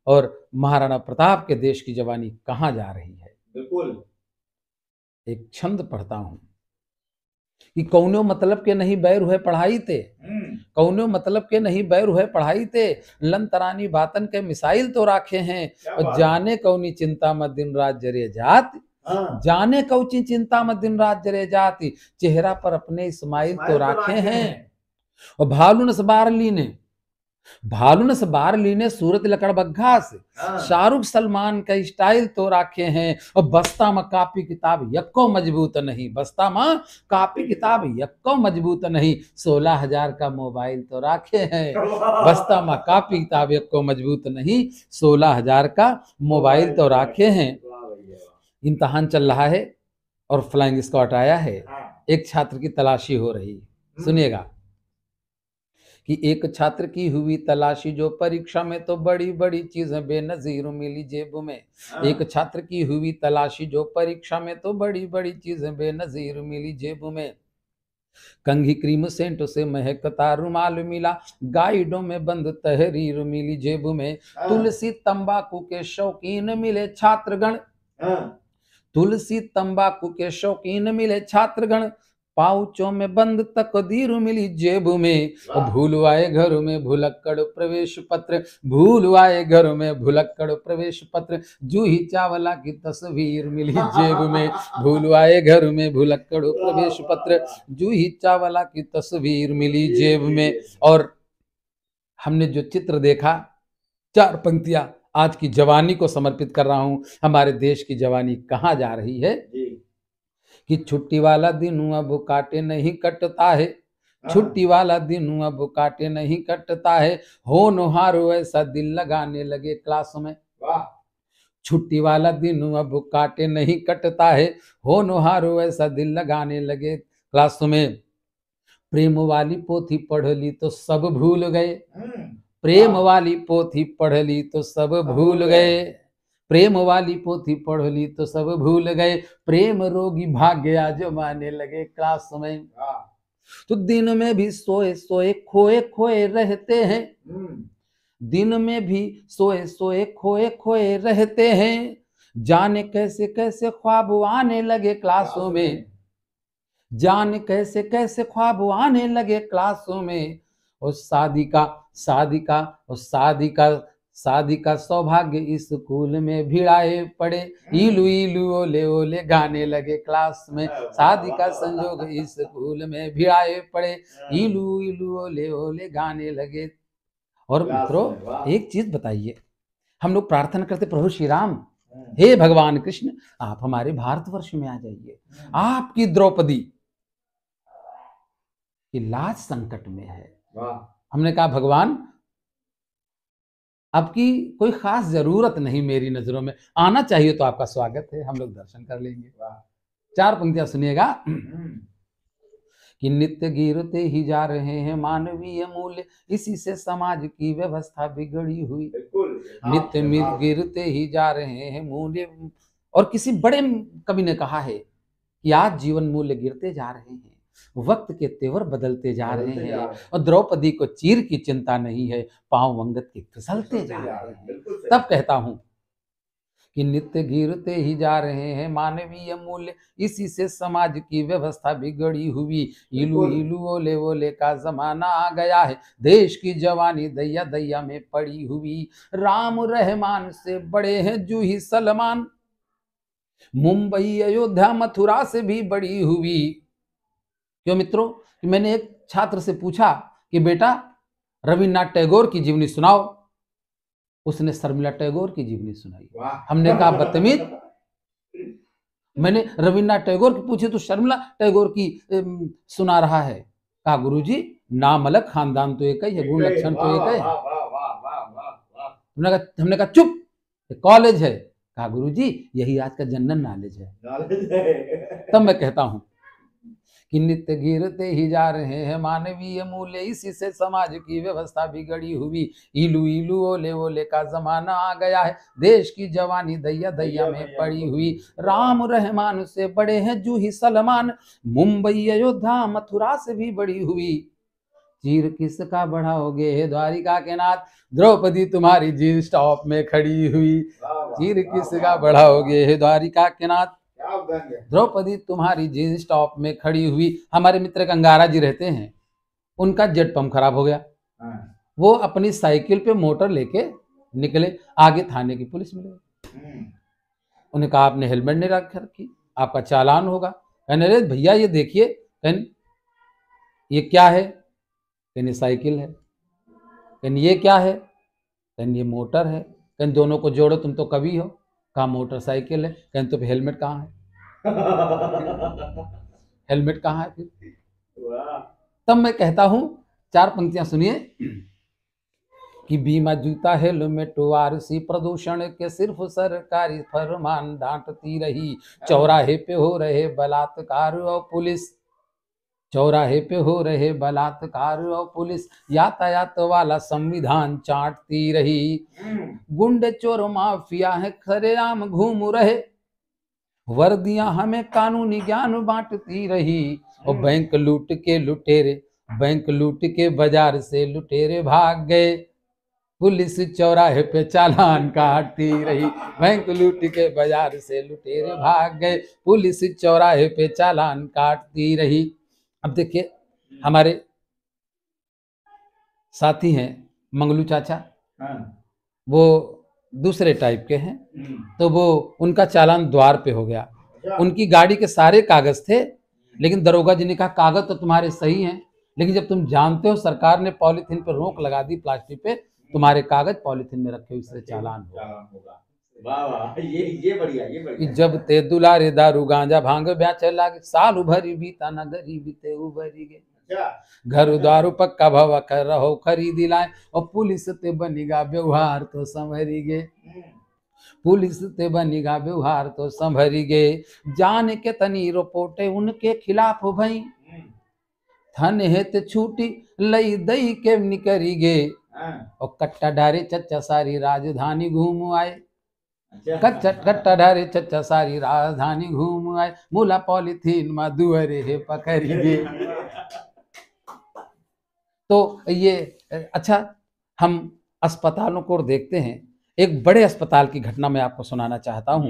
और महाराणा प्रताप के देश की जवानी कहाँ जा रही है। बिल्कुल। एक छंद पढ़ता हूं कि कौनो मतलब के नहीं बैर हुए पढ़ाई ते, कौनो मतलब के नहीं बैर हुए पढ़ाई ते, लंतरानी बातन के मिसाइल तो राखे हैं, और जाने कौनी चिंता मत दिन रात जरे जाती, जाने कौची चिंता मत दिन रात जरे जाती, चेहरा पर अपने इस्माइल तो राखे हैं। और भालुन से बार लीने सूरत लकड़ बग्घा से, शाहरुख सलमान का स्टाइल तो राखे हैं, और बस्ता में कापी किताब यक्को मजबूत नहीं, बस्ता में कापी किताब यक्को मजबूत नहीं, 16,000 का मोबाइल तो राखे हैं, बस्ता में कापी किताब यक्को मजबूत नहीं, 16,000 का मोबाइल तो राखे हैं। इम्तहान चल रहा है और फ्लाइंग स्क्वाड आया है, एक छात्र की तलाशी हो रही है। सुनिएगा कि एक छात्र की हुई तलाशी, जो परीक्षा में तो बड़ी बड़ी चीजें बेनजीर मिली जेब में, एक छात्र की हुई तलाशी, जो परीक्षा में तो बड़ी बड़ी चीजें बेनजीर मिली जेब में, कंघी क्रीम सेंट से महकता रुमाल मिला, गाइडों में बंद तहरीर मिली जेब में, तुलसी तंबाकू के शौकीन मिले छात्रगण, तुलसी तंबाकू के शौकीन मिले छात्रगण, पाउचों में बंद तकदीर मिली जेब में, और भूलवाए घर में भुलक्कड़ प्रवेश पत्र, भूलवाए घर में भुलक्कड़ प्रवेश पत्र, जूही चावला की तस्वीर मिली जेब में, भूलवाए घर में भुलक्कड़ प्रवेश पत्र, जूही चावला की तस्वीर मिली जेब में। और हमने जो चित्र देखा, 4 पंक्तियां आज की जवानी को समर्पित कर रहा हूं। हमारे देश की जवानी कहां जा रही है कि छुट्टी वाला दिन अब काटे नहीं कटता है, छुट्टी वाला दिन अब काटे नहीं कटता है, हो नोहारो ऐसा दिल लगाने लगे क्लास में, छुट्टी वाला दिन अब काटे नहीं कटता है, हो नोहारो ऐसा दिल लगाने लगे क्लास में, प्रेम वाली पोथी पढ़ ली तो सब भूल गए, प्रेम वाली पोथी पढ़ ली तो सब भूल गए, प्रेम वाली पोथी पढ़ ली तो सब भूल गए, प्रेम रोगी भाग्य जमाने लगे क्लास में, तो दिन में भी सोए सोए खोए खोए रहते हैं, दिन में भी सोए सोए खोए खोए रहते हैं, जाने कैसे कैसे ख्वाब आने लगे क्लासों में, जाने कैसे कैसे ख्वाब आने लगे क्लासों में, और शादी का सौभाग्य स्कूल में भिड़ाए पड़े, इलू इलू ओले ओले गाने लगे क्लास में, शादी का संयोग स्कूल में भिड़ाए पड़े, इलू इलू ओले ओले गाने लगे। और मित्रों एक चीज बताइए, हम लोग प्रार्थना करते प्रभु श्री राम, हे भगवान कृष्ण आप हमारे भारतवर्ष में आ जाइए, आपकी द्रौपदी की लाज संकट में है। हमने कहा भगवान आपकी कोई खास जरूरत नहीं मेरी नजरों में, आना चाहिए तो आपका स्वागत है, हम लोग दर्शन कर लेंगे। 4 पंक्तियां सुनिएगा कि नित्य गिरते ही जा रहे हैं मानवीय मूल्य, इसी से समाज की व्यवस्था बिगड़ी हुई, नित्य गिरते ही जा रहे हैं मूल्य। और किसी बड़े कवि ने कहा है कि आज जीवन मूल्य गिरते जा रहे हैं, वक्त के तेवर बदलते जा रहे हैं, और द्रौपदी को चीर की चिंता नहीं है, पांव वंगत के फिसलते जा रहे हैं। तब कहता हूं कि नित्य गिरते ही जा रहे हैं मानवीय मूल्य, इसी से समाज की व्यवस्था बिगड़ी हुई, इलू इलू ओले ओले का जमाना आ गया है, देश की जवानी दैया दैया में पड़ी हुई, राम रहमान से बड़े हैं जूही सलमान, मुंबई अयोध्या मथुरा से भी बड़ी हुई। क्यों मित्रों, कि मैंने एक छात्र से पूछा कि बेटा रविन्द्रनाथ टैगोर की जीवनी सुनाओ, उसने शर्मिला टैगोर की जीवनी सुनाई। हमने कहा बदतमीज, मैंने रविन्द्रनाथ टैगोर की पूछी तो शर्मिला टैगोर की सुना रहा है। कहा गुरुजी नाम अलग खानदान तो एक ही है, गुण लक्षण तो एक है। हमने कहा चुप, कॉलेज है। कहा गुरुजी यही आज का जनरल नॉलेज है। तब मैं कहता हूं कि नित्य गिरते ही जा रहे हैं मानवीय मूल्य, इसी से समाज की व्यवस्था बिगड़ी हुई, इलू इलू ओले ओले का जमाना आ गया है, देश की जवानी दैया दैया में पड़ी हुई, राम रहमान से बड़े हैं जूही सलमान, मुंबई अयोध्या मथुरा से भी बड़ी हुई, चीर किसका बढ़ाओगे हे द्वारिका के नाथ, द्रौपदी तुम्हारी जींस टॉप में खड़ी हुई, चीर किसका बढ़ाओगे हे द्वारिका के नाथ, द्रौपदी तुम्हारी जींस टॉप में खड़ी हुई। हमारे मित्र कंगारा जी रहते हैं, उनका जेट पंप खराब हो गया, वो अपनी साइकिल पे मोटर लेके निकले, आगे थाने की पुलिस मिल गई। उन्हें कहा आपने हेलमेट नहीं रखी, आपका चालान होगा। कहने अरे भैया ये देखिए, कहने ये क्या है, कहने साइकिल है, कहने ये क्या है, कहने ये मोटर है, कहने दोनों को जोड़ो तुम तो कवि हो, कहा मोटरसाइकिल है, कहने तो हेलमेट कहाँ है, हेलमेट कहाँ है फिर। तब मैं कहता हूं, 4 पंक्तियां सुनिए कि बीमा जूता हेलमेट वारसी प्रदूषण के सिर्फ सरकारी फरमान डांटती रही, चौराहे पे हो रहे बलात्कार और पुलिस, चौराहे पे हो रहे बलात्कार और पुलिस, यातायात वाला संविधान चाटती रही, गुंडे चोर माफिया है खरेआम घूम रहे, वर्दियां हमें कानूनी ज्ञान बांटती रही, और बैंक लूट के लुटेरे, बैंक लूट के बाजार से लुटेरे भाग गए, पुलिस चौराहे पे चालान काटती रही, बैंक लूट के बाजार से लुटेरे भाग गए, पुलिस चौराहे पे चालान काटती रही। अब देखिए हमारे साथी हैं मंगलू चाचा, वो दूसरे टाइप के हैं, तो वो उनका चालान द्वार पे हो गया, उनकी गाड़ी के सारे कागज थे, लेकिन दरोगा जी ने कहा कागज तो तुम्हारे सही हैं, लेकिन जब तुम जानते हो सरकार ने पॉलीथीन पे रोक लगा दी, प्लास्टिक पे, तुम्हारे कागज पॉलीथीन में रखे, इससे चालान होगा। वाह वाह, ये बढ़िया, ये बढ़िया। जब ते दुलारे दारू गांजा भांग ब्याच लागे, साल भरी बीता न गरीबी ते उभरी गे, घर द्वार पक्का भवा कर रहो खरीदी लाए, और पुलिस ते बनीगा व्यवहार तो संभरी गे, पुलिस ते बनीगा व्यवहार तो संभरी गे, जान के तनी रिपोर्टे उनके खिलाफ भई, थन हेत छूटी लई दई के निकरी गे, और कट्टा डारे चच्चा सारी राजधानी घूम आए, कट्टा डारे चच्चा सारी राजधानी घूम आए, मूला पॉलीथीन मा दुअरे हे पकड़ी गे। तो ये अच्छा, हम अस्पतालों को देखते हैं, एक बड़े अस्पताल की घटना मैं आपको सुनाना चाहता हूं।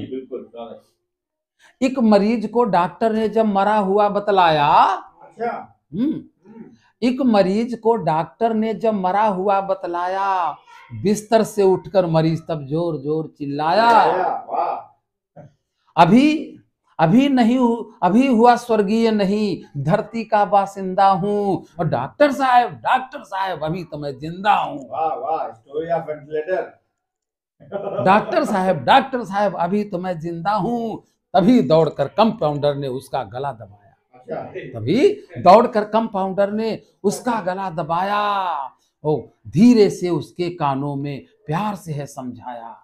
एक मरीज को डॉक्टर ने जब मरा हुआ बतलाया, एक मरीज को डॉक्टर ने जब मरा हुआ बतलाया, बिस्तर से उठकर मरीज तब जोर जोर चिल्लाया, अभी हुआ स्वर्गीय नहीं, धरती का बासिंदा हूँ, और डॉक्टर साहब अभी तो मैं जिंदा हूँ। Story of ventilator. डॉक्टर साहब अभी तो मैं जिंदा हूँ। तभी दौड़कर कंपाउंडर ने उसका गला दबाया, ओ धीरे से उसके कानों में प्यार से है समझाया,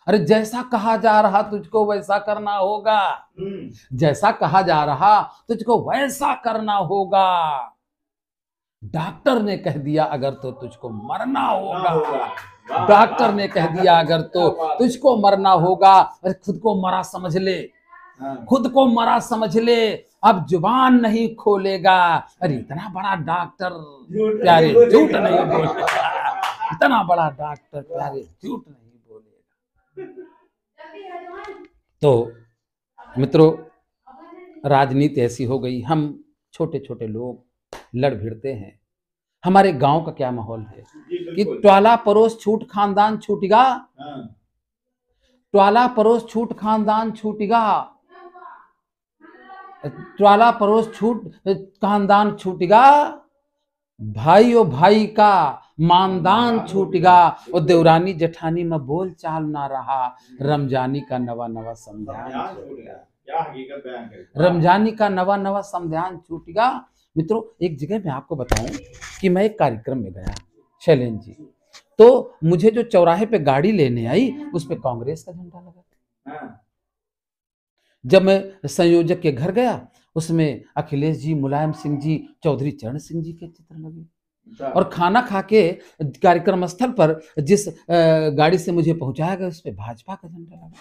अरे जैसा कहा जा रहा तुझको वैसा करना होगा, जैसा कहा जा रहा तुझको वैसा करना होगा, डॉक्टर ने कह दिया अगर तो तुझको मरना होगा, डॉक्टर ने कह दिया अगर तो तुझको मरना होगा, अरे खुद को मरा समझ ले, खुद को मरा समझ ले, अब जुबान नहीं खोलेगा, अरे इतना बड़ा डॉक्टर प्यारे झूठ नहीं बोलेगा, इतना बड़ा डॉक्टर प्यारे झूठ नहीं बोलेगा। तो मित्रों, राजनीति ऐसी हो गई, हम छोटे छोटे लोग लड़ भिड़ते हैं। हमारे गांव का क्या माहौल है कि ट्वाला परोस छूट खानदान छूटेगा, ट्वाला परोस छूट खानदान छूटेगा, ट्वाला परोस छूट खानदान छूटेगा, भाई ओ भाई का मानदान छूटेगा, और देवरानी जेठानी में बोल चाल ना रहा, रमजानी का नवा नवा समझान छूटेगा, रमजानी का नवा नवा समझान छूटेगा। मित्रों, एक जगह मैं आपको बताऊं कि मैं एक कार्यक्रम में गया, शैलेंद्र जी, तो मुझे जो चौराहे पे गाड़ी लेने आई उस पे कांग्रेस का झंडा लगा। जब मैं संयोजक के घर गया, उसमें अखिलेश जी, मुलायम सिंह जी, चौधरी चरण सिंह जी के चित्र लगे, और खाना खा के कार्यक्रम स्थल पर जिस गाड़ी से मुझे पहुंचाया गया उस पे भाजपा का झंडा लगा।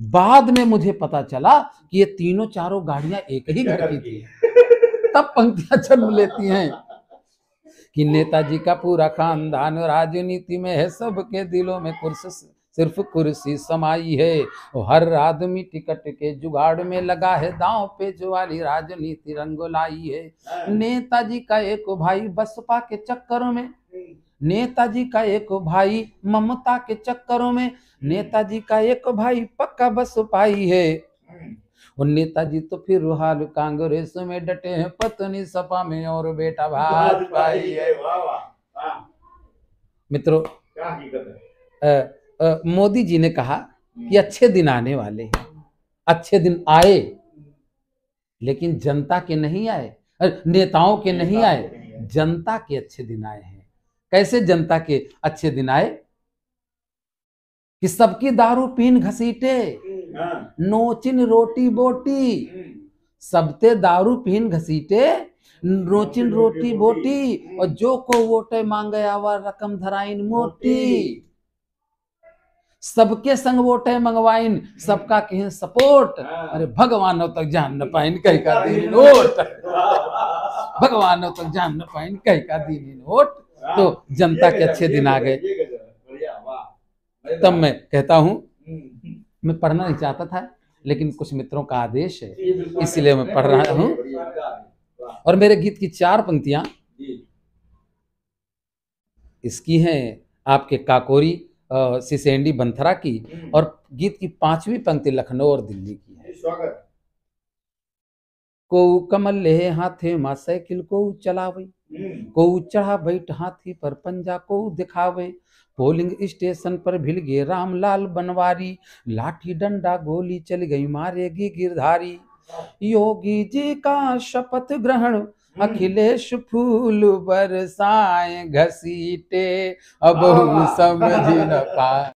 बाद में मुझे पता चला कि ये तीनों चारों गाड़ियां एक ही घर की थी, तब पंक्तियां जन्म लेती हैं। कि नेताजी का पूरा खानदान राजनीति में है, सबके दिलों में सिर्फ कुर्सी समाई है। और हर आदमी टिकट के जुगाड़ में लगा है, दांव पे जो वाली राजनीति रंग लाई है। नेताजी का एक भाई बसपा के चक्करों में, नेताजी का एक भाई ममता के चक्करों में, नेताजी का एक भाई पक्का बसपाई है। और नेताजी तो फिर हाल कांग्रेस में डटे हैं, पत्नी सपा में और बेटा भाजपा ही है। वाह वाह वाह, मित्रों, क्या हकीकत है। मोदी जी ने कहा कि अच्छे दिन आने वाले हैं, अच्छे दिन आए, लेकिन जनता के नहीं आए, नेताओं के नहीं आए, जनता के अच्छे दिन आए हैं। कैसे जनता के अच्छे दिन आए? कि सबकी दारू पीन घसीटे, नोचिन रोटी बोटी, सबते दारू पीन घसीटे, नोचिन रोटी बोटी, और जो को वोटे मांगे आवा रकम धराइन मोटी। सबके संग वोटे मंगवाइन, सबका कहें सपोर्ट, अरे भगवानों तक जान न पाइन कहीं का दीन वोट, भगवानों तक जान न पाइन कहीं का दीन वोट। तो जनता के अच्छे दिन आ गए। तब मैं कहता हूं, मैं पढ़ना नहीं चाहता था, लेकिन कुछ मित्रों का आदेश है, इसलिए मैं पढ़ रहा हूं। और मेरे गीत की 4 पंक्तियां इसकी हैं आपके काकोरी सिसेंडी बंथरा की, और गीत की 5वीं पंक्ति लखनऊ और दिल्ली की है। स्वागत। को कमल ले हाथे मा साइकिल को चलावे, को चढ़ा बैठ हाथी पर पंजा को दिखावे, पोलिंग स्टेशन पर भिल गए रामलाल बनवारी, लाठी डंडा गोली चल गई मारेगी गिरधारी। योगी जी का शपथ ग्रहण अखिलेश फूल बरसाए घसीटे, अब समझ न पा